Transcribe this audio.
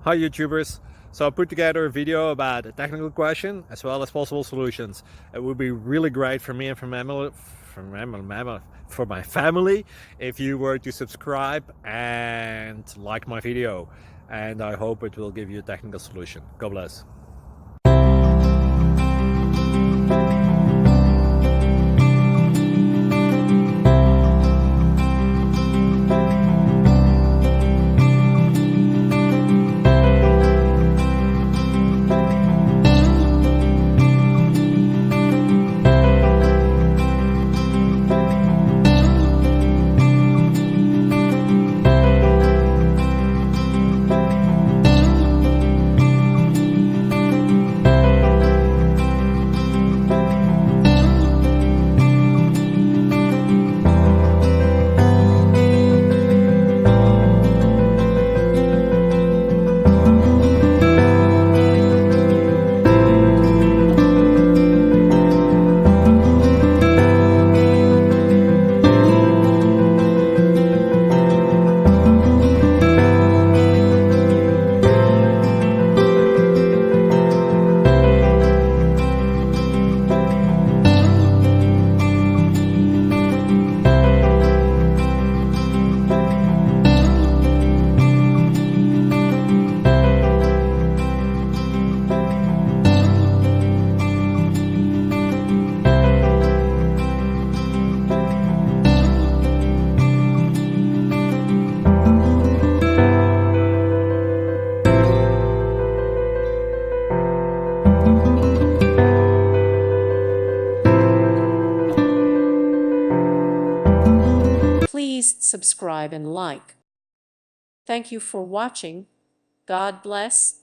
Hi YouTubers! So I put together a video about a technical question as well as possible solutions. It would be really great for me and for my family if you were to subscribe and like my video, and I hope it will give you a technical solution. God bless. Please subscribe and like. Thank you for watching. God bless.